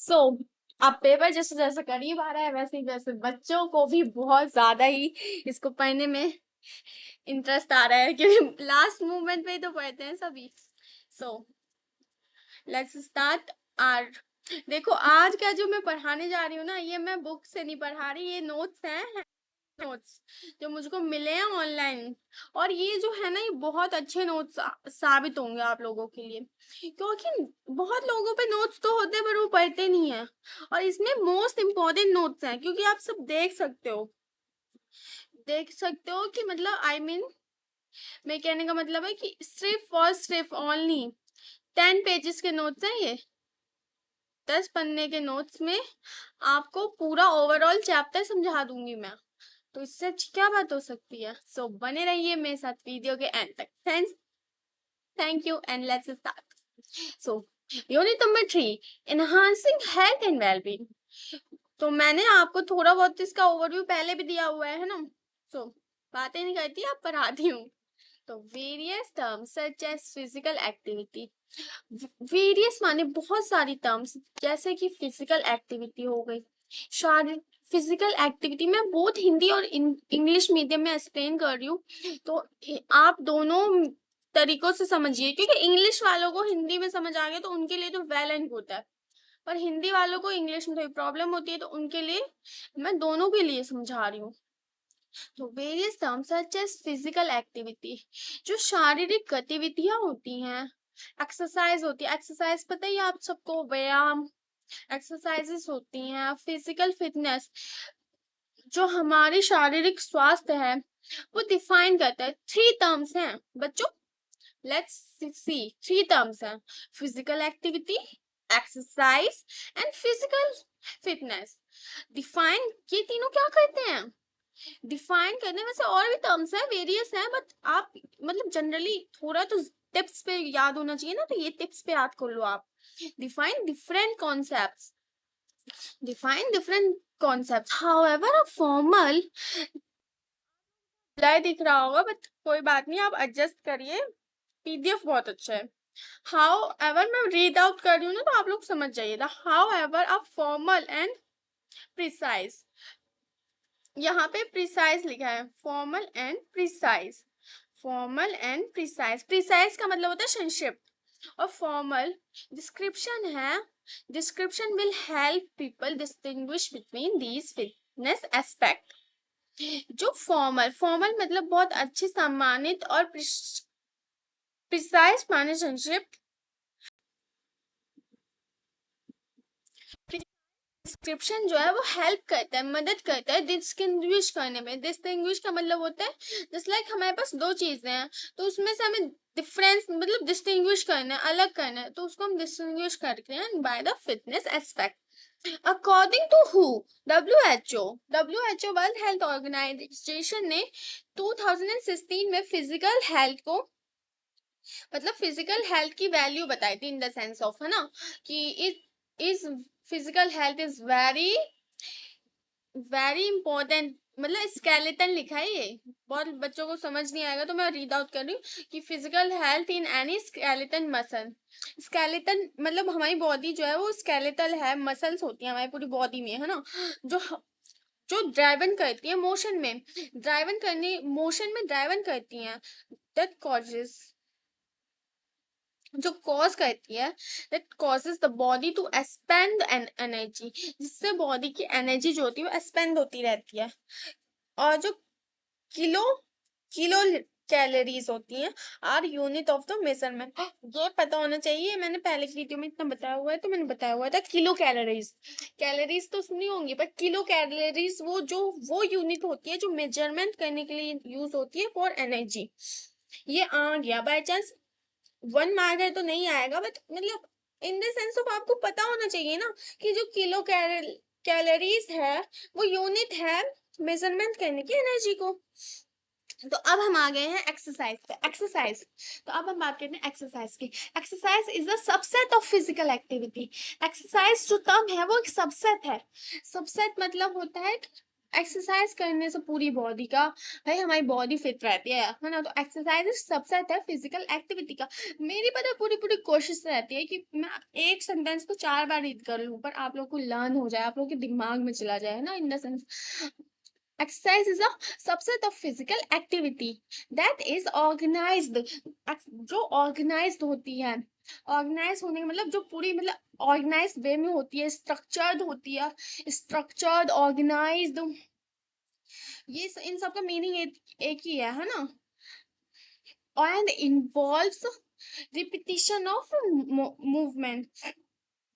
सो अब पेपर जैसे जैसे करीब आ रहा है वैसे वैसे बच्चों को भी बहुत ज्यादा ही इसको पढ़ने में इंटरेस्ट आ रहा है, क्योंकि लास्ट मोमेंट में ही तो पढ़ते हैं सभी। So let's start our. देखो आज का जो मैं पढ़ाने जा रही हूँ ना, ये मैं बुक से नहीं पढ़ा रही, ये नोट्स हैं, नोट्स जो मुझको मिले हैं ऑनलाइन। और ये जो है ना, ये बहुत अच्छे नोट्स साबित होंगे आप लोगों के लिए, क्योंकि बहुत लोगों पे नोट्स तो होते हैं पर वो पढ़ते नहीं है। और इसमें मोस्ट इम्पोर्टेंट नोट्स हैं, क्योंकि आप सब देख सकते हो कि मतलब आई मीन मैं कहने का मतलब है कि सिर्फ और सिर्फ ओनली 10 पेजेस के नोट्स हैं ये। 10 पन्ने के नोट्स में आपको पूरा ओवरऑल चैप्टर समझा दूंगी मैं। तो इससे अच्छी क्या बात हो सकती है। सो बने रहिए मेरे साथ वीडियो के एंड तक। Thank you and let's start. So unit number 3, enhancing health and wellbeing. तो मैंने आपको थोड़ा बहुत इसका ओवरव्यू पहले भी दिया हुआ है ना। सो बातें नहीं करती, आप पढ़ाती हूँ। तो various terms such as physical activity. Various माने बहुत सारी टर्म्स, जैसे कि फिजिकल एक्टिविटी हो गई, शारीरिक फिजिकल एक्टिविटी। मैं बहुत हिंदी और इंग्लिश मीडियम में एक्सप्लेन कर रही हूँ, तो आप दोनों तरीकों से समझिए, क्योंकि इंग्लिश वालों को हिंदी में समझ आ गया तो उनके लिए तो वेल एंड गुड है, पर हिंदी वालों को इंग्लिश में थोड़ी प्रॉब्लम होती है, तो उनके लिए मैं दोनों के लिए समझा रही हूँ। तो various terms such as physical activity, जो शारीरिक गतिविधियां होती हैं, एक्सरसाइज होती है। एक्सरसाइज पता ही है आप सबको, व्यायाम एक्सरसाइजेस होती हैं। फिजिकल फिटनेस जो हमारी शारीरिक स्वास्थ्य है वो डिफाइन करता है। 3 टर्म्स हैं बच्चों, लेट्स सी। 3 टर्म्स हैं, physical activity, exercise and physical fitness. Define ये तीनों क्या करते हैं, डिफाइन करने में से और भी टर्म्स है, वेरियस है, बट आप मतलब जनरली थोड़ा तो टिप्स पे याद होना चाहिए ना, तो ये टिप्स पे याद कर लो आप। Define different concepts, define different concepts however a formal दिख रहा होगा, बट कोई बात नहीं, आप एडजस्ट करिए, पीडीएफ बहुत अच्छा है। हाउ एवर मैं रीड आउट कर रही हूँ ना, तो आप लोग समझ जाइएगा। How ever a formal and precise, यहाँ पे प्रिसाइज लिखा है, formal and precise. Formal and precise, precise का मतलब होता है संक्षिप्त, और फॉर्मल डिस्क्रिप्शन है। Description will help people distinguish between these fitness aspect. जो फॉर्मल, फॉर्मल मतलब बहुत अच्छे सम्मानित, और प्रिसाइज माने संक्षिप्त। डिस्क्रिप्शन जो है वो हेल्प करता है, मदद करता है डिस्टिंग्विश करने में। डिस्टिंग्विश का मतलब होता है जस्ट लाइक हमारे पास दो चीजें हैं, तो उसमें से हमें डिफरेंस मतलब डिस्टिंग्विश करना है, अलग करना है, तो उसको हम डिस्टिंग्विश करते हैं by the fitness aspect. According to हु, W H O world health organization ने 2016 में फिजिकल हेल्थ को मतलब फिजिकल हेल्थ की वैल्यू बताई थी, इन द सेंस ऑफ, है ना, कि it is physical health is very very important. मतलब स्केलेटन लिखा है, ये बहुत बच्चों को समझ नहीं आएगा, तो मैं रीड आउट कर रही हूँ कि physical health in any skeleton muscle. Skeleton मतलब हमारी बॉडी जो है वो स्केलेटल है, मसल्स होती है हमारी पूरी बॉडी में, है ना, जो जो ड्राइवन करती है मोशन में, ड्राइवन करने मोशन में ड्राइवन करती हैं। दैट कॉजेस, जो कॉज करती है, that causes the body to expend an energy, जिससे बॉडी की एनर्जी जो होती है वो एक्सपेंड होती रहती है। और जो किलो किलो कैलोरीज होती हैं are unit of the measurement. ये पता होना चाहिए, मैंने पहले की वीडियो में इतना बताया हुआ है, तो मैंने बताया हुआ था किलो कैलोरीज। कैलोरीज तो सुनी होंगी, पर किलो कैलोरीज वो यूनिट होती है जो मेजरमेंट करने के लिए यूज होती है फॉर एनर्जी। ये आ गया बाय चांस 1 मार्क है तो नहीं आएगा, बट मतलब इन द सेंस ऑफ आपको पता होना चाहिए ना कि जो किलो कैलोरीज है वो यूनिट है मेजरमेंट करने की एनर्जी को। तो अब हम आ गए हैं एक्सरसाइज पे। एक्सरसाइज, तो अब हम बात करते हैं एक्सरसाइज की। Exercise is a subset of physical activity. Exercise जो टर्म है वो एक सबसेट है। सबसेट मतलब होता है एक्सरसाइज करने से पूरी बॉडी का भाई हमारी बॉडी फिट रहती है ना। तो एक्सरसाइज सबसेट है फिजिकल एक्टिविटी का। मेरी पता पूरी पूरी कोशिश रहती है कि मैं एक सेंटेंस को 4 बार रीड कर लूं, पर आप लोग को लर्न हो जाए, आप लोग के दिमाग में चला जाए ना, in the sense exercise is a subset of physical activity that is organized, जो ऑर्गेनाइज्ड होती है। ऑर्गेनाइज होने का मतलब जो पूरी मतलब ऑर्गेनाइज वे में होती है, स्ट्रक्चर्ड होती है, स्ट्रक्चर्ड ऑर्गेनाइज्ड, ये इन सब का मीनिंग एक ही है ना। And involves repetition of movement,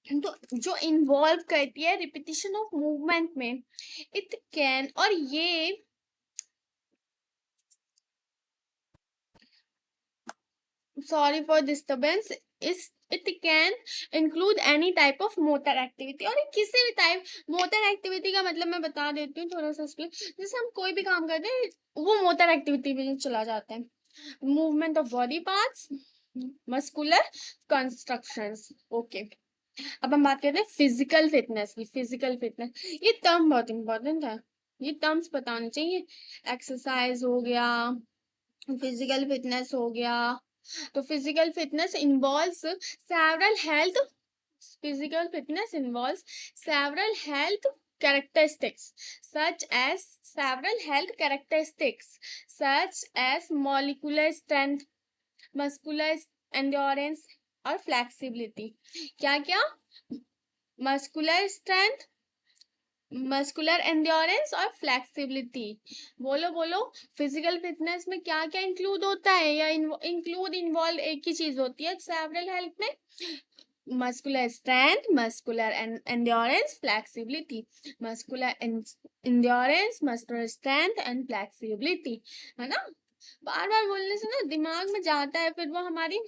तो जो इन्वॉल्व करती है रिपीटिशन ऑफ मूवमेंट में। इट कैन, और ये सॉरी फॉर डिस्टर्बेंस, इस it can include any type of motor activity, और किसी भी टाइप मोटर एक्टिविटी का मतलब मैं बता देती हूँ थोड़ा सा एक्सप्लेन। जैसे हम कोई भी काम करते हैं वो मोटर एक्टिविटी में चला जाता है। Movement of body parts, muscular constructions. Okay, अब हम बात करते हैं फिजिकल फिटनेस की। फिजिकल फिटनेस ये टर्म बहुत इंपॉर्टेंट है, ये टर्म्स बताने चाहिए। एक्सरसाइज हो गया, फिजिकल फिटनेस हो गया। तो physical fitness involves several health, physical fitness involves several health characteristics several health characteristics such as molecular strength, muscular endurance और flexibility। क्या क्या? मस्कुलर स्ट्रेंथ, मस्कुलर एंड्योरेंस और फ्लेक्सिबिलिटी। बोलो बोलो, फिजिकल फिटनेस में क्या क्या इंक्लूड होता है, या इंक्लूड इन्वॉल्व एक ही चीज होती है सेवरल हेल्थ में? muscular strength, muscular endurance, flexibility, muscular endurance, muscular strength and flexibility, है ना। बार बार बोलने से ना दिमाग में जाता है, फिर वो हमारी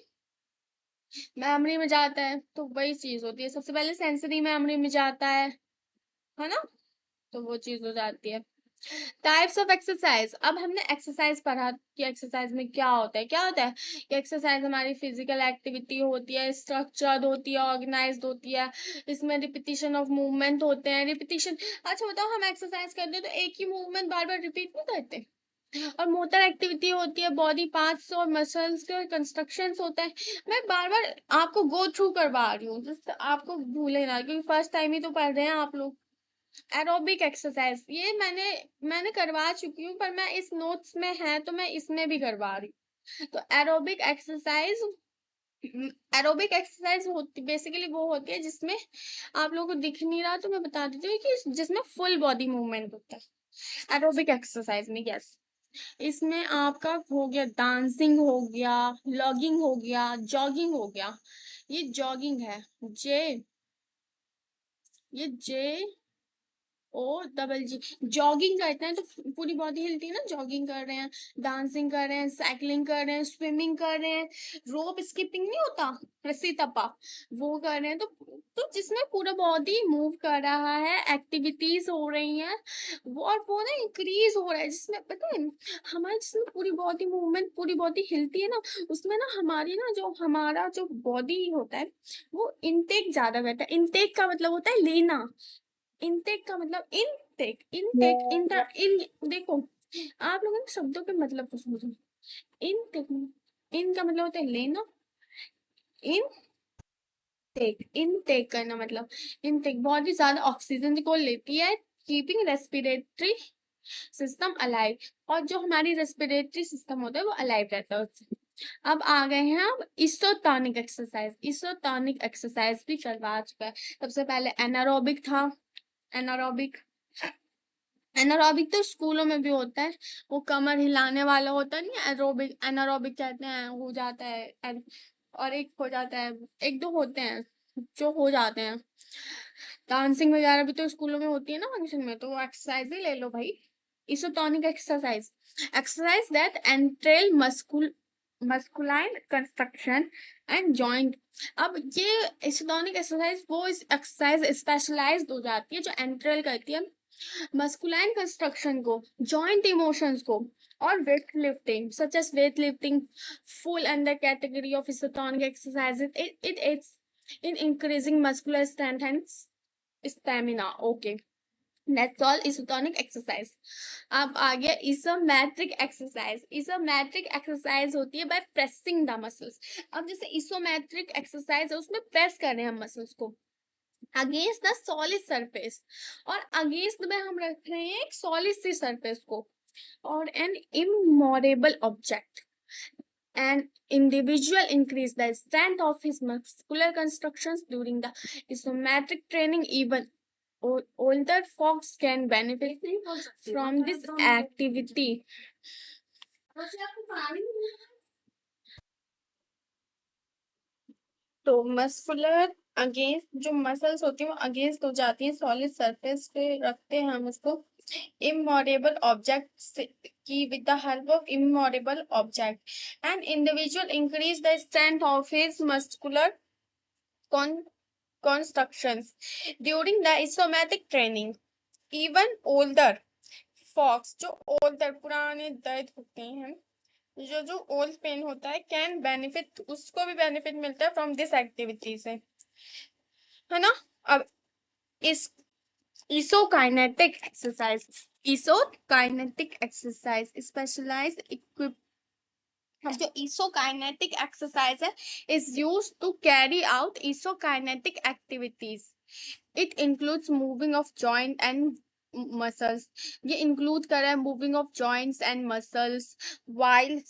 मेमोरी में जाता है, तो वही चीज होती है। सबसे पहले सेंसरी मेमोरी में जाता है ना, तो वो चीज हो जाती है। टाइप्स ऑफ एक्सरसाइज, अब हमने एक्सरसाइज पढ़ा कि एक्सरसाइज में क्या होता है, क्या होता है कि एक्सरसाइज हमारी फिजिकल एक्टिविटी होती है, स्ट्रक्चर्ड होती है, ऑर्गेनाइज्ड होती है, इसमें रिपीटिशन ऑफ मूवमेंट होते हैं। रिपीटिशन, अच्छा बताओ, हम एक्सरसाइज करते हैं तो एक ही मूवमेंट बार बार रिपीट नहीं करते। और मोटर एक्टिविटी होती है, बॉडी पार्ट्स और मसल्स के कंस्ट्रक्शंस होते हैं। मैं बार बार आपको गो थ्रू करवा रही हूँ, जस्ट आपको भूले ना, क्योंकि फर्स्ट टाइम ही तो पढ़ रहे हैं आप लोग। एरोबिक एक्सरसाइज ये मैंने करवा चुकी हूँ, पर मैं इस नोट्स में है तो मैं इसमें भी करवा रही हूँ। तो एरोबिक एक्सरसाइज होती बेसिकली वो होती है जिसमें आप लोगों को दिख नहीं रहा, तो मैं बता देती हूँ कि जिसमें फुल बॉडी मूवमेंट होता है एरोबिक एक्सरसाइज में। यस, इसमें आपका हो गया डांसिंग, हो गया लॉगिंग, हो गया जॉगिंग, हो गया। ये जॉगिंग है, जे, ये जे ओ डबल जी। जॉगिंग करते हैं तो पूरी बॉडी हिलती है ना, जॉगिंग कर रहे हैं, डांसिंग कर रहे हैं, साइकिलिंग कर रहे हैं, स्विमिंग कर रहे हैं, रोप स्किपिंग नहीं होता, रस्सी टप्पा, वो कर रहे हैं। तो जिसमें पूरा बॉडी मूव कर रहा है, एक्टिविटीज हो रही हैं, वो और वो ना इंक्रीज हो रहा है, जिसमें पता है हमारे जिसमें पूरी बॉडी मूवमेंट, पूरी बॉडी हिलती है ना, उसमें ना हमारी ना जो हमारा जो बॉडी होता है वो इनटेक ज्यादा करता है। इनटेक का मतलब होता है लेना, इनटेक का मतलब इनटेक, इनटेक इंटर इन, देखो आप लोगों ने शब्दों के मतलब को समझो। इनटेक, इन का मतलब होता है लेना, इनटेक, इनटेक करना मतलब इनटेक, बहुत ही ज्यादा ऑक्सीजन को लेती है, कीपिंग रेस्पिरेटरी सिस्टम अलाइव, और जो हमारी रेस्पिरेटरी सिस्टम होता है वो अलाइव रहता है उससे। अब आ गए हैं हम इसोटोनिक एक्सरसाइज। इसोटोनिक एक्सरसाइज भी करवा चुका है। सबसे पहले एनारोबिक था, एनारोबिक, एनारोबिक तो स्कूलों में भी होता है, वो कमर हिलाने वाला होता नहीं, एरोबिक एनारोबिक कहते हैं, हो जाता है और एक हो जाता है, एक दो होते हैं जो हो जाते हैं। डांसिंग वगैरह भी तो स्कूलों में होती है ना फंक्शन में, तो वो एक्सरसाइज ही ले लो भाई। Isotonic exercise, exercise that entail masculine construction and joint. अब ये इसोटोनिक एक्सरसाइज वो एक्सरसाइज स्पेशलाइज्ड हो जाती है जो एंट्रेल करती है मस्कुलाइन कंस्ट्रक्शन को, जॉइंट इमोशंस को, और weight lifting such as weight lifting full under category of isotonic exercises. It aids in increasing muscular strength and stamina. Okay, that's all isotonic exercise. अब आ गया isometric एक्सरसाइज। isometric एक्सरसाइज होती है by pressing the muscles. अब जैसे isometric exercise है उसमें press कर रहे हैं हम मसल्स को अगेंस्ट द सॉलिड सरफेस, और अगेंस्ट में हम रख रहे हैं एक सॉलिड सी सरफेस को और an immovable object. An individual increase the strength of his muscular constructions during the isometric training. Even older folks can benefit from this activity. तो मस्कुलर अगेंस्ट जो मसल्स होती है वो अगेंस्ट हो जाती है सॉलिड सरफेस पे रखते हैं हम उसको इमोवेबल ऑब्जेक्ट की with the help of immovable object and individual increase the strength of his muscular constructions during the isometric training. Even older folks जो older पुराने दर्द होते हैं जो ओल्ड पेन होता है कैन बेनिफिट, उसको भी बेनिफिट मिलता है फ्रॉम दिस एक्टिविटी से, है ना। अब इस इसोकाइनेटिक एक्सरसाइज, इसोकाइनेटिक एक्सरसाइज स्पेशलाइज्ड इक्विप जो isokinetic exercise है is used to carry out isokinetic activities. It includes moving of joint and muscles. ये include कर रहा है moving of joints and muscles while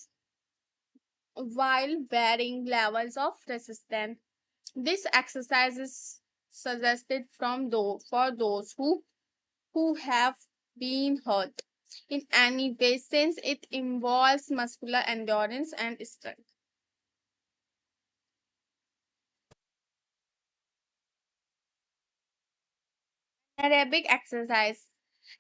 varying levels of resistance. This exercise is suggested for those who have been hurt in any way since it involves muscular endurance and strength. Aerobic exercise.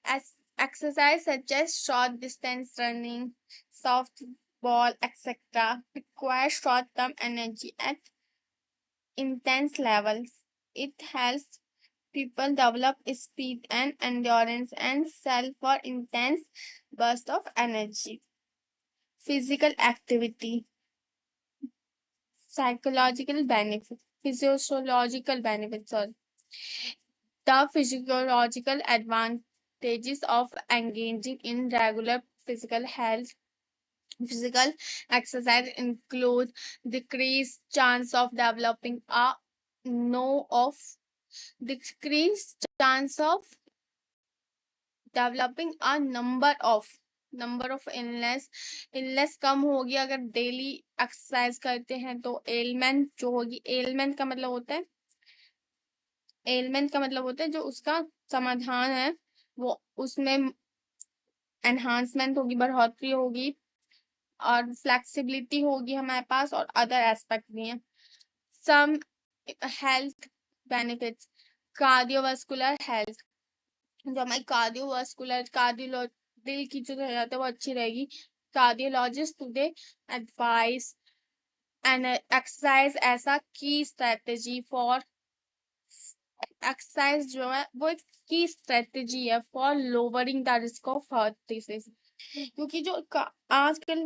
As exercise such as short distance running, softball, etc. require short-term energy at intense levels. It helps people develop speed and endurance and self for intense burst of energy. Physical activity, psychological benefit, physiological benefits. Sorry. The physiological advantages of engaging in regular physical exercise include decreased chance of developing a no of decreased chance of developing a number of illness कम होगी अगर daily exercise करते हैं तो element जो होगी, element का मतलब होता है जो उसका समाधान है वो उसमें एनहांसमेंट होगी, बढ़ोतरी होगी और फ्लेक्सिबिलिटी होगी हमारे पास और अदर एस्पेक्ट भी हैं. Some health benefits, cardiovascular health, जो हमारी कार्डियो दिल की जो रहता है वो अच्छी रहेगी. Cardiologist today advice and exercise ऐसा की स्ट्रेटेजी फॉर एक्सरसाइज जो है वो एक की स्ट्रेटेजी है for lowering the risk of heart disease, क्योंकि जो आजकल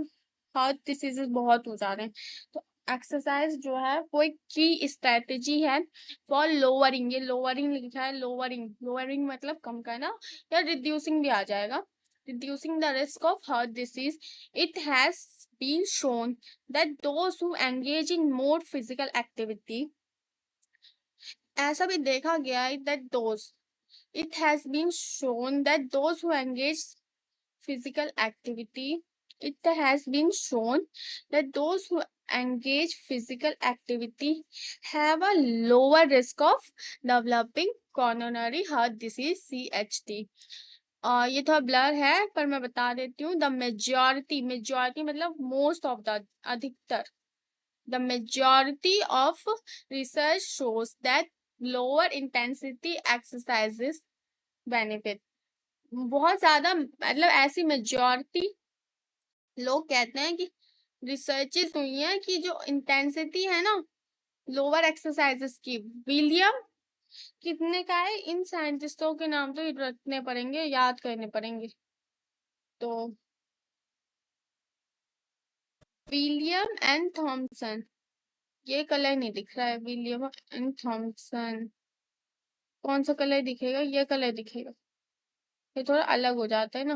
हार्ट डिसीजेस बहुत हो जा रहे हैं तो एक्सरसाइज जो है वो एक की स्ट्रेटेजी है फॉर लोअरिंग. ये लोअरिंग लिखा है, लोअरिंग मतलब कम करना या रिड्यूसिंग भी आ जाएगा, reducing the risk of heart disease. It has been shown that those who engage in more physical activity, ऐसा भी देखा गया है it has been shown that those who engage physical activity, it has been shown that those who engage physical activity have a lower risk of developing coronary heart disease CHD. ये थोड़ा blur है पर मैं बता देती हूँ. The majority मतलब most of the अधिकतर, the majority of research shows that lower intensity exercises benefit. बहुत ज्यादा मतलब ऐसी मेजॉरिटी लोग कहते हैं कि रिसर्चेस हुई है कि जो इंटेंसिटी है ना लोअर एक्सरसाइजेस की. विलियम कितने का है, इन साइंटिस्टों के नाम तो रखने पड़ेंगे, याद करने पड़ेंगे. तो विलियम एंड थॉमसन, ये कलर नहीं दिख रहा है. विलियम एंड थॉमसन, कौन सा कलर दिखेगा, ये कलर दिखेगा. ये थोड़ा अलग हो जाता है ना।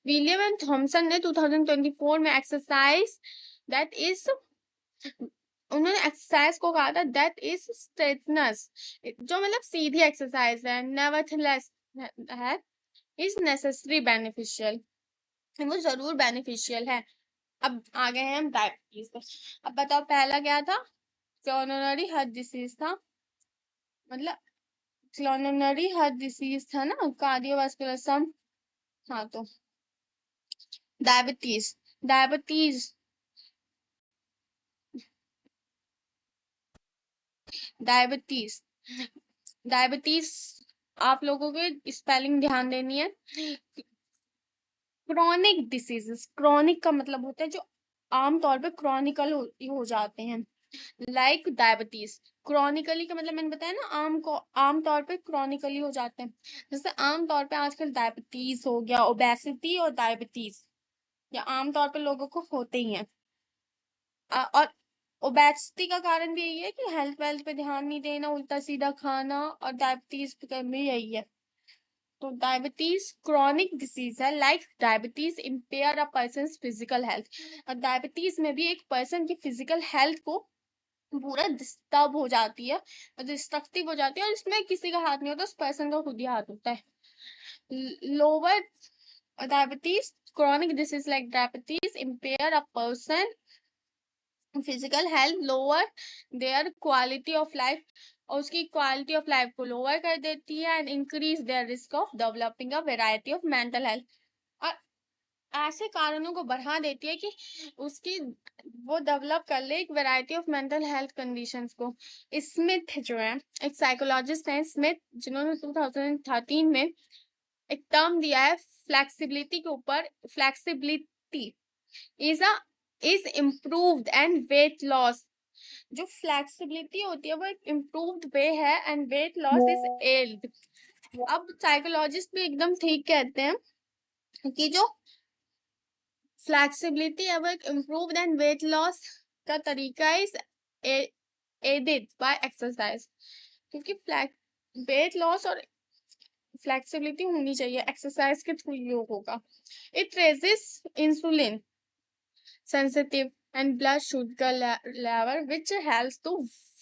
विलियम एंड थॉमसन ने 2024 में एक्सरसाइज दैट इज, उन्होंने एक्सरसाइज को कहा था दैट इज स्ट्रेटनस, जो मतलब सीधी एक्सरसाइज है, नेवरथलेस है, इज नेसेसरी बेनिफिशियल, वो जरूर बेनिफिशियल है। अब आ गए हैं हम डायबिटीज पे। अब बताओ पहला क्या था, कोरोनरी हार्ट डिसीज था, मतलब कोरोनरी हार्ट डिसीज था ना, कार्डियोवास्कुलर सम। हाँ तो डायबिटीज, डायबिटीज डायबिटीज डायबिटीज आप लोगों के स्पेलिंग ध्यान देनी है। क्रॉनिक डिसीजेस, क्रॉनिक का मतलब होता है जो आमतौर पे क्रॉनिकल हो जाते हैं, लाइक डायबिटीज। क्रॉनिकली का मतलब मैंने बताया ना, आमतौर पे क्रॉनिकली हो जाते हैं। जैसे आमतौर पे आजकल डायबिटीज हो गया, ओबेसिटी और डायबिटीज, या आमतौर पे लोगों को होते ही हैं। और ओबेसिटी का कारण भी यही है कि हेल्थ वेल्थ पे ध्यान नहीं देना, उल्टा सीधा खाना, और डायबिटीज में यही है। तो डायबिटीज क्रॉनिक डिसीज है, like diabetes empire a person physical health. और डायबिटीज में भी एक पर्सन की फिजिकल हेल्थ को पूरा डिस्टर्ब हो जाती है, डिस्ट्रक्टिव हो जाती है, और इसमें किसी का हाथ नहीं होता, उस पर्सन का खुद ही हाथ होता है। Lower diabetes, chronic disease like diabetes empire a person physical health, lower there quality of life, और उसकी क्वालिटी ऑफ लाइफ को लोअर कर देती है, and increase their risk of developing a variety of mental health. और ऐसे कारणों को बढ़ा देती है कि उसकी वो डेवलप कर ले एक variety of mental health conditions को। स्मिथ जो है, एक साइकोलॉजिस्ट है स्मिथ, जिन्होंने 2013 में एक टर्म दिया है फ्लेक्सिबिलिटी के ऊपर। Flexibility is a is improved and weight loss. जो फ्लेक्सिबिलिटी होती है वो एक इम्प्रूव्ड वे है, and weight loss is aid. अब साइकोलॉजिस्ट भी एकदम ठीक कहते हैं कि जो फ्लेक्सिबिलिटी है वो एक इम्प्रूव्ड एंड वेट लॉस का तरीका इज एडेड बाय एक्सरसाइज, क्योंकि वेट लॉस और फ्लेक्सिबिलिटी होनी चाहिए, एक्सरसाइज के थ्रू ही होगा। It resist insulin sensitive and blood sugar level which helps to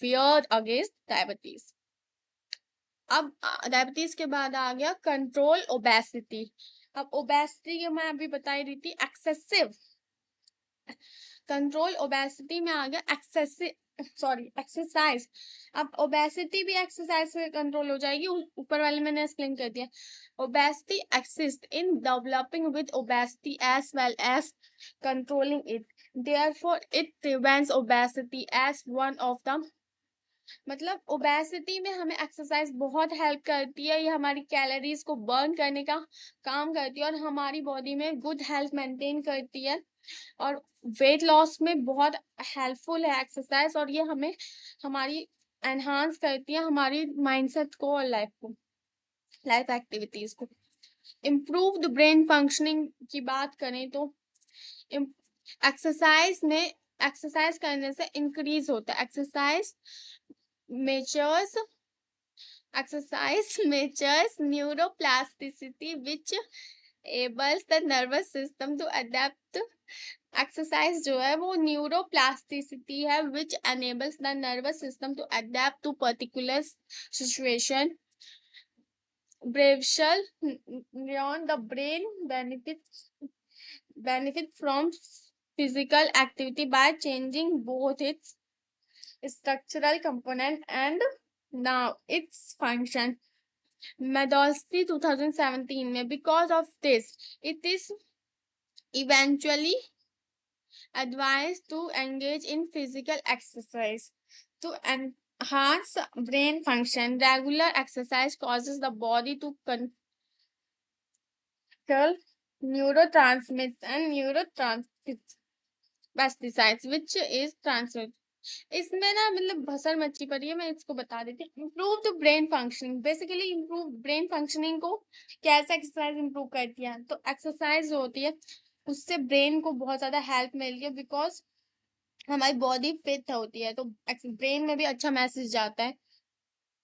fear against diabetes। अब डायबिटीज के बाद आ गया कंट्रोल ओबेसिटी। अब ओबेसिटी के मैं अभी बता ही रही थी, एक्सेसिव कंट्रोल ओबेसिटी में आ गया एक्सरसाइज। अब ओबेसिटी भी एक्सरसाइज से कंट्रोल हो जाएगी, ऊपर वाले मैंने एक्सप्लेन कर दिया। Obesity exist in developing with obesity as well as controlling it, therefore it prevents obesity as one of the, मतलब ओबेसिटी में हमें एक्सरसाइज बहुत हेल्प करती है, ये हमारी कैलोरीज को बर्न करने का काम करती है, और हमारी बॉडी में गुड हेल्थ मेंटेन करती है, और वेट लॉस में बहुत हेल्पफुल है एक्सरसाइज, और ये हमें हमारी एनहांस करती है हमारी माइंडसेट को और लाइफ एक्टिविटीज को। इम्प्रूव्ड ब्रेन फंक्शनिंग की बात करें तो एक्सरसाइज करने से इंक्रीज होता है, exercise matures neuroplasticity which enables the nervous system to adapt। Exercise जो है वो न्यूरोप्लास्टिसिटी है which enables the nervous system to adapt to particular situation। Beneficial beyond the brain benefit from physical activity by changing both its structural component and now its function। Medosky 2017 में because of this it is eventually advised to engage in physical exercise to enhance brain function। Regular exercise causes the body to control neurotransmitters and pesticides which is transmitted। इसमें ना मतलब भसड़ मच्छी पड़ी है, मैं इसको बता देती हूँ। Improve the brain functioning, basically improve brain functioning को कैसे एक्सरसाइज इम्प्रूव करती है, तो एक्सरसाइज जो होती है उससे ब्रेन को बहुत ज्यादा हेल्प मिलती है, बिकॉज हमारी बॉडी फिट होती है तो ब्रेन में भी अच्छा मैसेज जाता है,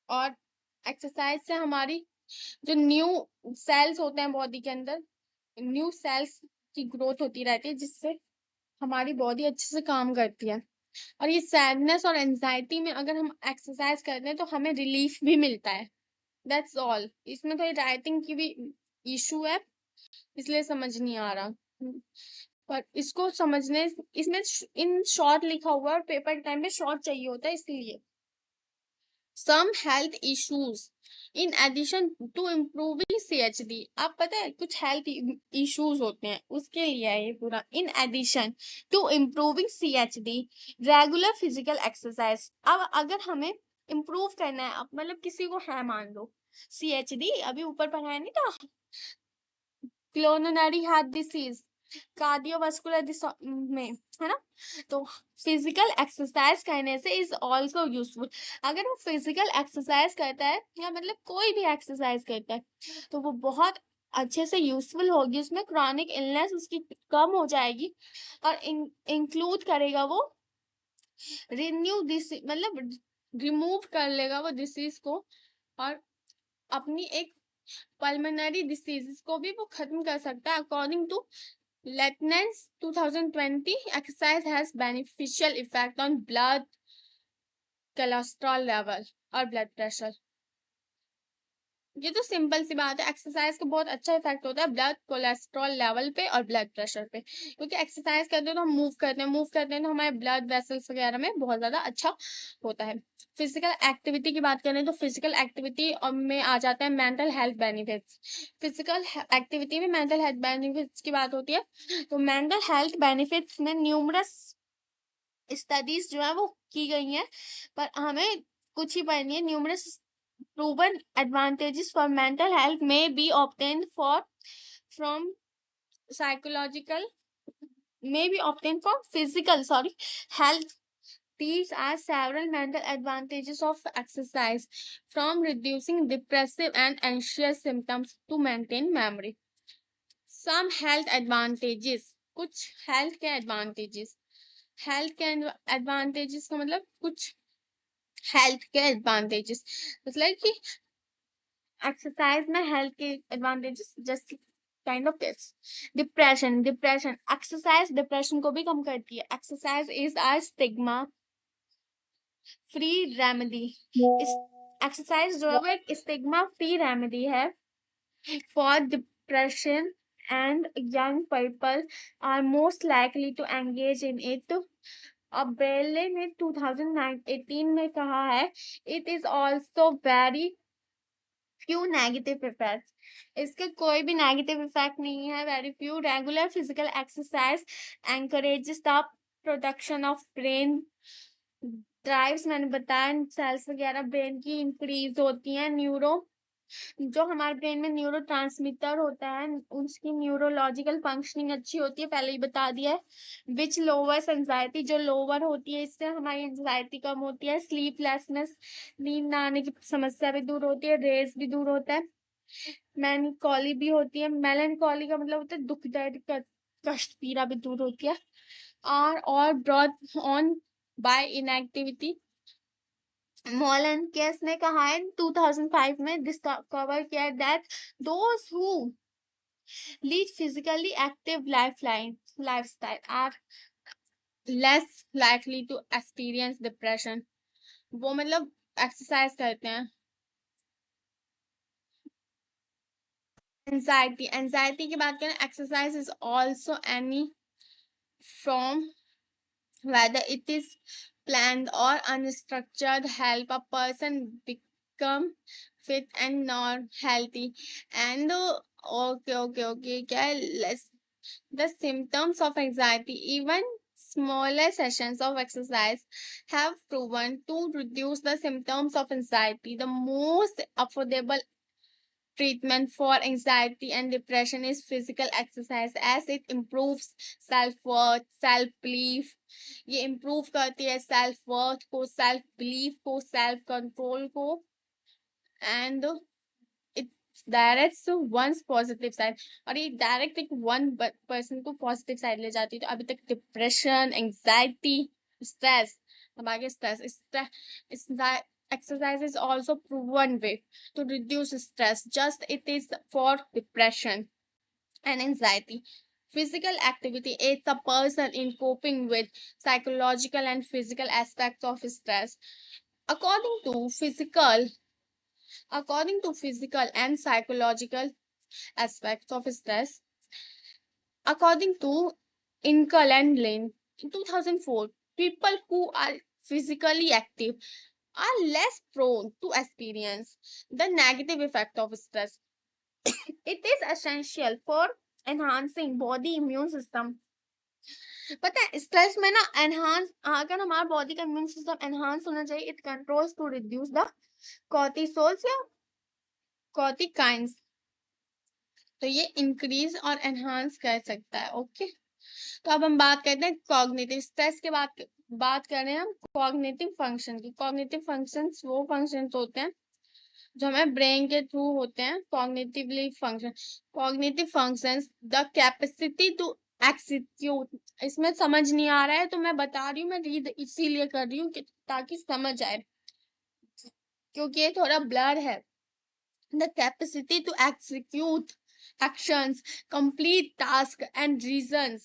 और एक्सरसाइज से हमारी जो न्यू सेल्स होते हैं बॉडी के अंदर, न्यू सेल्स की ग्रोथ होती रहती है, जिससे हमारी बॉडी अच्छे से काम करती है। और ये सैडनेस और एंजाइटी में अगर हम एक्सरसाइज करते हैं तो हमें रिलीफ भी मिलता है। That's all. इसमें थोड़ी राइटिंग की भी इशू है, इसलिए समझ नहीं आ रहा। पर इसको समझने, इसमें इन शॉर्ट लिखा हुआ है और पेपर टाइम पे शॉर्ट चाहिए होता है, इसलिए। Some health issues in addition to improving CHD। आप पता है कुछ हेल्थ इश्यूज होते हैं, उसके लिए है ये पूरा। In addition to improving CHD, regular physical exercise. अब अगर हमें इम्प्रूव करना है, अब मतलब किसी को है मान लो CHD, अभी ऊपर पढ़ाया नहीं था, कोरोनरी हार्ट डिसीज, कार्डियोवास्कुलर में, है ना। तो फिजिकल एक्सरसाइज करने से इज ऑल्सो यूजफुल। अगर वो फिजिकल एक्सरसाइज करता है या मतलब कोई भी एक्सरसाइज करता है तो वो बहुत अच्छे से यूजफुल होगी, उसमें क्रॉनिक इलनेस उसकी कम हो जाएगी, और इंक्लूड करेगा वो रिन्यू डिसीज, मतलब रिमूव कर लेगा वो डिसीज को, और अपनी एक पल्मोनरी डिसीज को भी वो खत्म कर सकता है। अकॉर्डिंग टू लेटनेंस 2020, exercise has beneficial effect on blood cholesterol level और ब्लड प्रेशर। ये तो सिंपल सी बात है, एक्सरसाइज का बहुत अच्छा इफेक्ट होता है ब्लड कोलेस्ट्रॉल लेवल पे और ब्लड प्रेशर पे, क्योंकि एक्सरसाइज करते हैं तो हम मूव करते हैं तो हमारे ब्लड वेसल्स वगैरह में बहुत ज्यादा अच्छा होता है। फिजिकल एक्टिविटी की बात करें तो फिजिकल एक्टिविटी में आ जाता है mental health benefits. Physical activity में मेंटल हेल्थ बेनिफिट्स की बात होती है, तो मेंटल हेल्थ बेनिफिट्स में न्यूमरस स्टडीज जो है वो की गई हैं, पर हमें कुछ ही पढ़नी है। Numerous proven advantages for mental health may be obtained from psychological may be obtained from physical health. These are several mental advantages of exercise, from reducing depressive and anxious symptoms to maintain memory. Some health advantages, कुछ health के advantages, health के advantages का मतलब कुछ health के advantages, मतलब कि exercise में हेल्थ के advantages just kind of this. Depression exercise depression को भी कम करती है। Exercise is a stigma free remedy. Exercise जो है वो एक स्टिग्मा फ्री रेमेडी है for depression, and young people are most likely to engage in it. अब बेले ने 2018 में कहा है, it is also very few negative effects. इसके कोई भी नेगेटिव इफेक्ट नहीं है, very few. Regular physical exercise encourages the production of brain drives, मैंने बताया सेल्स वगैरह ब्रेन की इंक्रीज होती हैं। जो हमारे ब्रेन में न्यूरो ट्रांसमीटर होता है उसकी न्यूरोलॉजिकल फंक्शनिंग अच्छी होती है, पहले ही बता दिया है। विच लोअर्स एंजाइटी, जो लोअर होती है इससे हमारी एंजाइटी कम होती है। स्लीपलेसनेस, नींद ना आने की समस्या भी दूर होती है। रेस भी दूर होता है। मेलनकॉली भी होती है, मेलनकॉली का मतलब होता है दुख दर्द कष्ट पीड़ा भी दूर होती है। और brought on by inactivity. Mallon case ने कहा है 2005 में डिस्कवर किया that those who lead physically active lifestyle are less likely to experience depression. वो मतलब एक्सरसाइज करते हैं। एंजाइटी की बात करें, exercise is also any from whether it is planned or unstructured help a person become fit and not healthy. And okay क्या less the symptoms of anxiety, even smaller sessions of exercise have proven to reduce the symptoms of anxiety. The most affordable treatment for anxiety and depression is physical exercise, as it improves self-worth, self-belief. ये improve करती है self-worth को, self-belief को, self-control को, and it directs one's positive side। और ये direct एक one person को पॉजिटिव साइड ले जाती है। तो अभी तक डिप्रेशन, एंजाइटी, स्ट्रेस, अब आगे stress exercise is also proven way to reduce stress, just it is for depression and anxiety. Physical activity aids a person in coping with psychological and physical aspects of stress. According to physical, according to physical and psychological aspects of stress, according to Inkel and Lane in 2004, people who are physically active are less prone to experience the negative effect of stress. It is essential for enhancing body immune system. पता है stress में ना enhance अगर हमारा body का immune system enhance होना चाहिए, it controls to reduce the cortisols या कॉर्टिकाइंस, तो ये इंक्रीज और एनहांस कर सकता है। ओके, तो अब हम बात करते हैं कॉग्निटिव स्ट्रेस के बात कर रहे हैं हम कॉग्निटिव फंक्शन की। कॉग्निटिव फंक्शंस वो फंक्शंस होते हैं जो हमें ब्रेन के थ्रू होते हैं। Cognitive functions the capacity to execute. इसमें समझ नहीं आ रहा है तो मैं बता रही हूँ, मैं रीड इसीलिए कर रही हूँ ताकि समझ आए, क्योंकि ये थोड़ा ब्लर है। The capacity to execute actions, complete task and reasons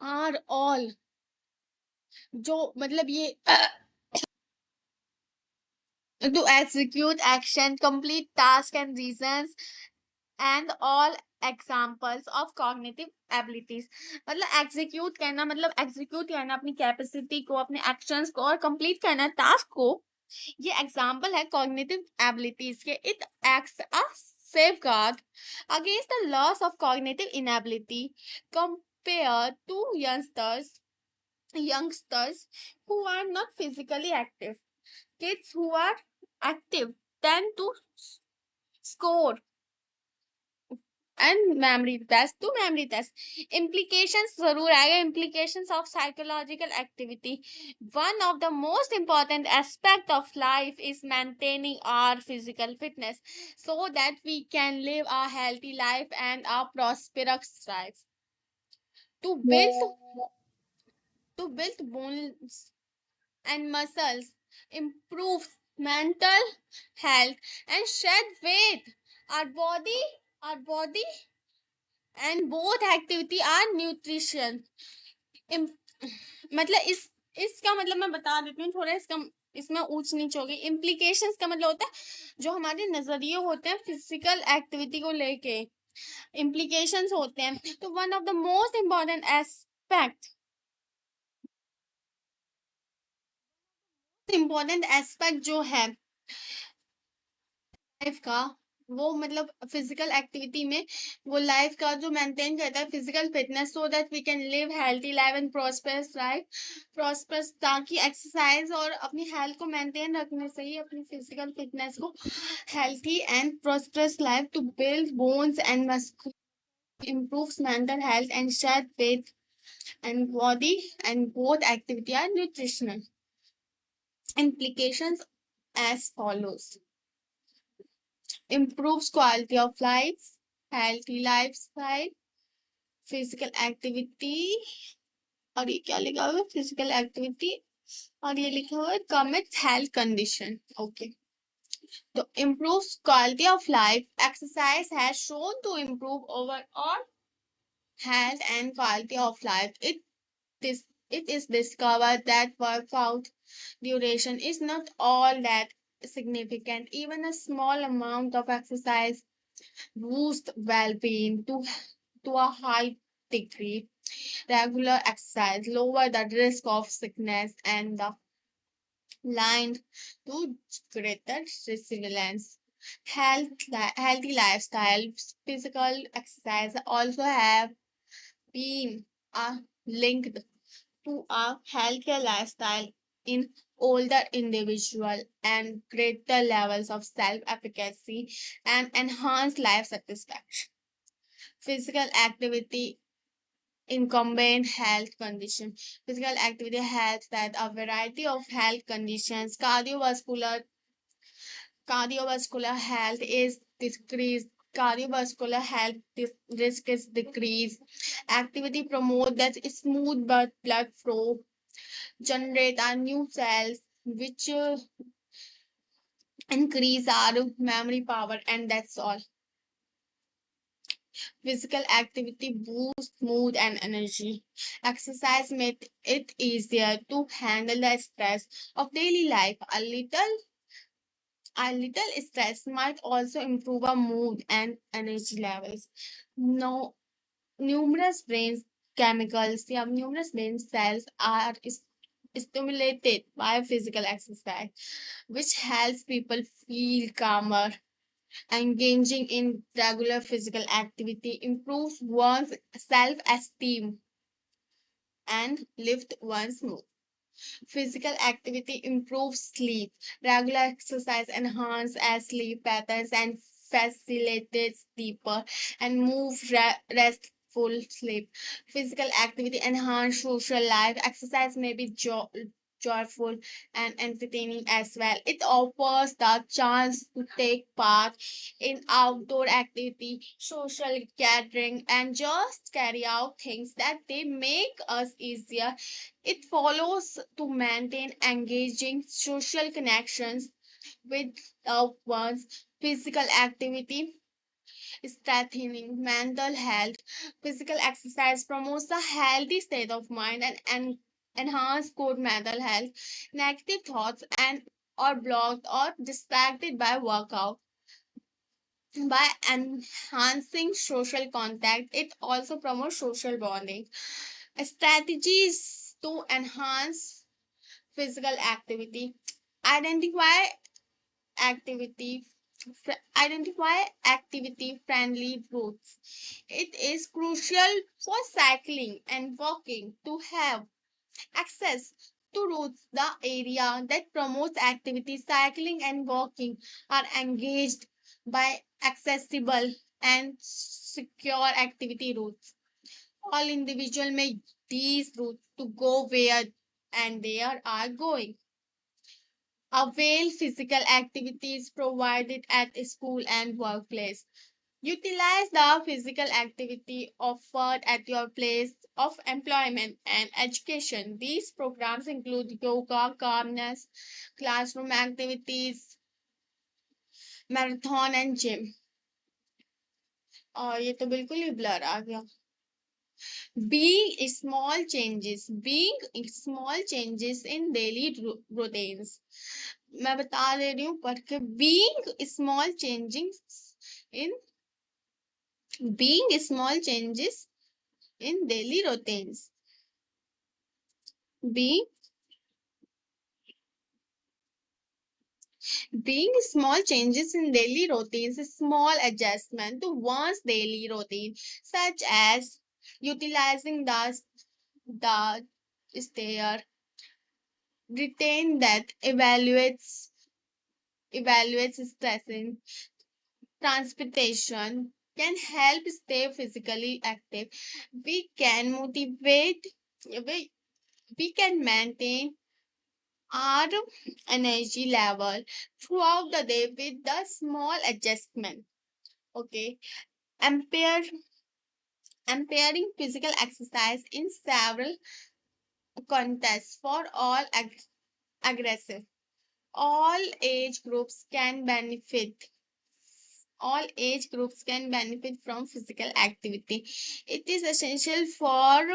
are all, जो मतलब ये to execute action, complete task and reasons and all examples of cognitive abilities। मतलब execute करना, मतलब execute करना अपनी कैपेसिटी को, अपने actions को, और complete करना टास्क को, ये एग्जाम्पल है कॉग्निटिव एबिलिटीज के। It acts a safeguard against the loss of cognitive inability compared to youngsters who are not physically active. Kids who are active tend to score and memory test implications जरूर आएगा। implications of psychological activity, one of the most important aspect of life is maintaining our physical fitness so that we can live a healthy life and a prosperous life. to build bones and muscles, improve mental health and shed weight, our body and both activity are nutrition। मतलब इसका मतलब मैं बता देती हूँ थोड़ा, इसमें ऊंच नीच हो गई। इम्प्लीकेशंस का मतलब होता है जो हमारे नजरिए होते हैं फिजिकल एक्टिविटी को लेके, इम्प्लीकेशंस होते हैं। तो one of the most important aspect जो है लाइफ का, वो मतलब फिजिकल एक्टिविटी में वो लाइफ का जो मेंटेन करता है physical fitness, so that we can live healthy life and prosperous, ताकि एक्सरसाइज और अपनी हेल्थ को मेंटेन रखने से ही अपनी फिजिकल फिटनेस को healthy and prosperous life to build bones and muscle, improves mental health and shed weight and body and both activity are nutritional। Implications as follows: improves quality of life, healthy lifestyle, physical activity, और ये क्या लिखा हुआ है physical activity, और ये लिखा हुआ है commits health condition। ओके, तो improves quality of life, exercise has shown to improve overall health and quality of life। It is discovered that workout duration is not all that significant. Even a small amount of exercise boosts well-being to a high degree. Regular exercise lower the risk of sickness and the line to greater resilience. Healthy lifestyle, physical exercise also have been linked to a healthier lifestyle in older individual and greater levels of self-efficacy and enhanced life satisfaction. Physical activity in combined health condition. Physical activity helps that a variety of health conditions. Cardiovascular health is decreased. Cardiovascular health risk is decreased. Activity promote that smooth blood flow, generate new cells, which increase our memory power, and that's all. Physical activity boosts mood and energy. Exercise makes it easier to handle the stress of daily life. A little stress might also improve our mood and energy levels. No, numerous brain chemicals, numerous brain cells are stimulated by physical exercise, which helps people feel calmer. Engaging in regular physical activity improves one's self esteem and lifts one's mood. Physical activity improves sleep. Regular exercise enhances sleep patterns and facilitates deeper and restful sleep. Physical activity enhances social life. Exercise may be joyful and entertaining as well. It offers the chance to take part in outdoor activity, social gathering, and just carry out things that they make us easier. It follows to maintain engaging social connections with loved ones. Physical activity strengthening mental health. Physical exercise promotes a healthy state of mind and enhance good mental health. Negative thoughts and are blocked or distracted by workout. By enhancing social contact, it also promotes social bonding. Strategies to enhance physical activity. Identify activity identify activity friendly routes. It is crucial for cycling and walking to have access to routes. The area that promotes activity, cycling and walking, are engaged by accessible and secure activity routes. All individuals may these routes to go where and they are going. Avail physical activities provided at school and workplace. Utilize the physical activity offered at your place of employment and education. These programs include yoga, calmness, classroom activities, marathon and gym. और ये तो बिल्कुल ही blur आ गया. Being small changes in daily routines. मैं बता दे रही हूँ पढ़ के. In being small changes in daily routines. Being small changes in daily routines, small adjustment to one's daily routine, such as utilizing the stair, retain that evaluates stressing, transportation, can help stay physically active. We can motivate. We can maintain our energy level throughout the day with the small adjustment. Okay. Impair, Impairing physical exercise in several contexts for aggressive. All age groups can benefit. All age groups can benefit from physical activity. It is essential for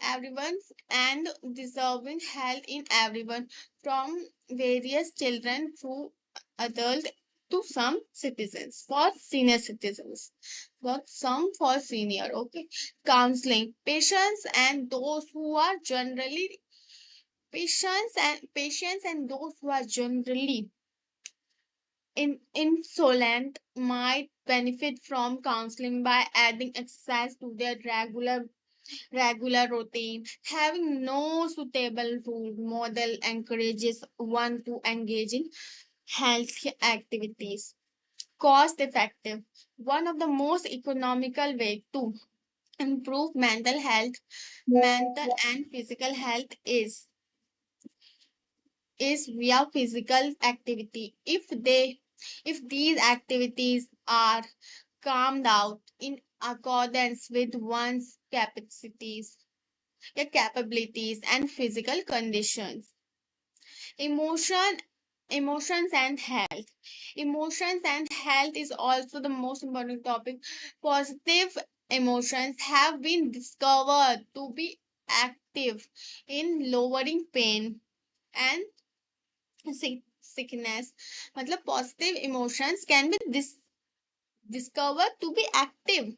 everyone and deserving health in everyone, from various children to adult to some citizens, for senior citizens, but some for senior. Okay. Counseling patients and those who are generally patients and those who are generally insolent might benefit from counseling by adding exercise to their regular routine. Having no suitable role model encourages one to engage in health activities. Cost effective. One of the most economical way to improve mental and physical health is via physical activity. If these activities are carved out in accordance with one's capabilities and physical conditions. Emotion Emotions and health. Emotions and health is also the most important topic. Positive emotions have been discovered to be active in lowering pain and sickness. मतलब positive emotions can be discovered to be active.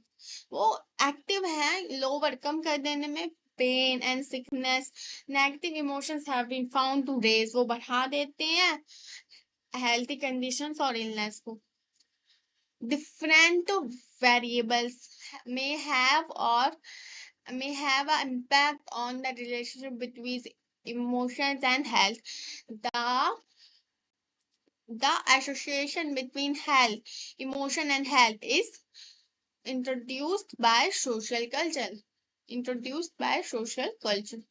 वो active है lower कम कर देने में pain and sickness. Negative emotions have been found to raise, वो बढ़ा देते हैं हेल्थी कंडीशंस और इलनेस को. Different variables may have or may have an impact on the relationship between emotions and health. The association between health, emotion and health is introduced by social culture. Introduced by social culture.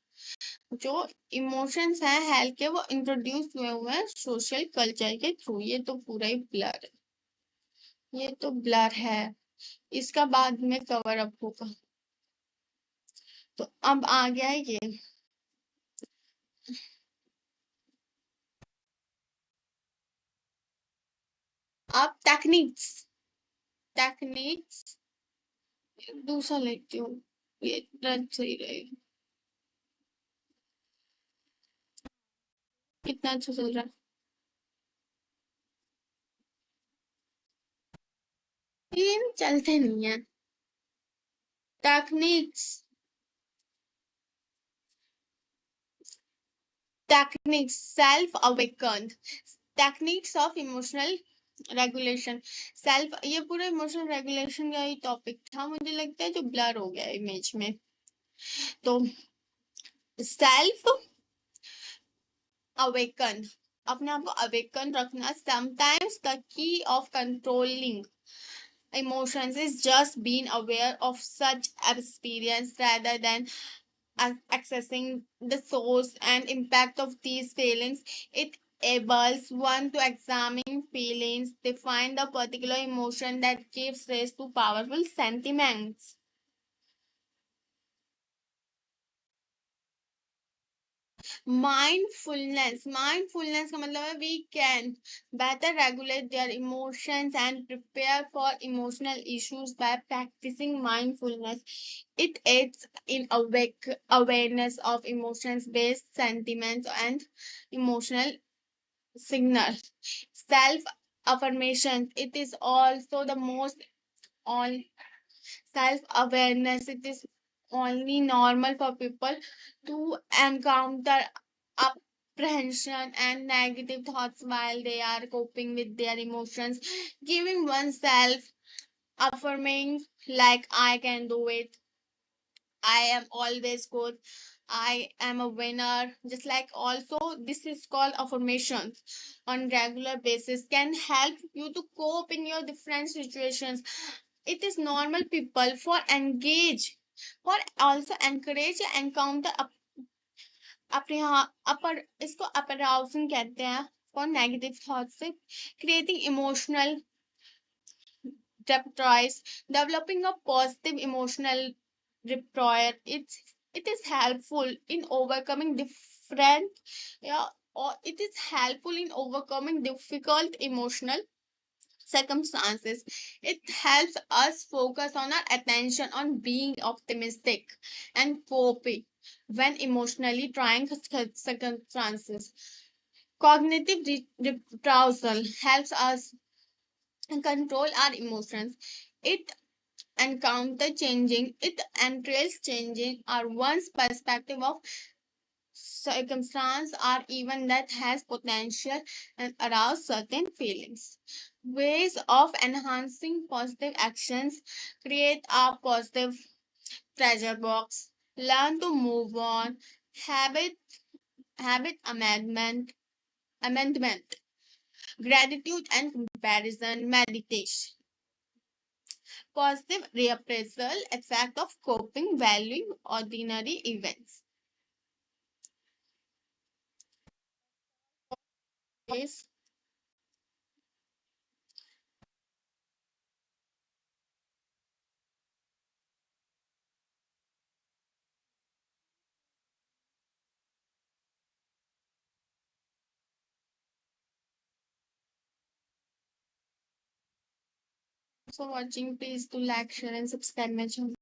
जो emotions हैं health के वो introduce हुए हुए हैं social culture के through. ये तो पूरा ही ब्लर है, ये तो ब्लर है, इसका बाद में कवर अप होगा. तो अब आ गया है ये. अब टेक्निक्स दूसरा लेती हूँ, ये रन सही रहेगा. कितना अच्छा चल रहा है. ये चलते नहीं है. Techniques self awaken, techniques of emotional regulation. Self, ये पूरा इमोशनल रेगुलेशन का ही टॉपिक था, मुझे लगता है जो ब्लर हो गया इमेज में. तो सेल्फ अवेकन, अपने आप को अवेकन रखना. Sometimes the key of controlling emotions is just being aware of such experience rather than accessing the source and impact of these feelings. It enables one to examine feelings, define the particular emotion that gives rise to powerful sentiments. Mindfulness का मतलब है we can better regulate their emotions and prepare for emotional issues by practicing mindfulness. It aids in awareness of emotions based sentiments and emotional signals. Self affirmation, it is also the most on self awareness. It is only normal for people to encounter apprehension and negative thoughts while they are coping with their emotions. Giving oneself affirming like I can do it, I am always good, I am a winner, just like also this is called affirmations on regular basis can help you to cope in your different situations. It is normal people for engage, for also encourage encounter upper इसको arousing कहते हैं for negative thoughts से creating emotional repertoire, developing a positive emotional repertoire. It is helpful in overcoming different, yeah, or it is helpful in overcoming difficult emotional circumstances. It helps us focus on our attention on being optimistic and coping when emotionally trying circumstances. Cognitive retrieval helps us control our emotions. It it entails changing our one's perspective of circumstance or even that has potential and arouse certain feelings. Ways of enhancing positive actions: create a positive treasure box, learn to move on, habit amendment, gratitude and comparison, meditation. Positive reappraisal, effect of coping, valuing ordinary events. Yes. For watching, please to like share and subscribe my channel.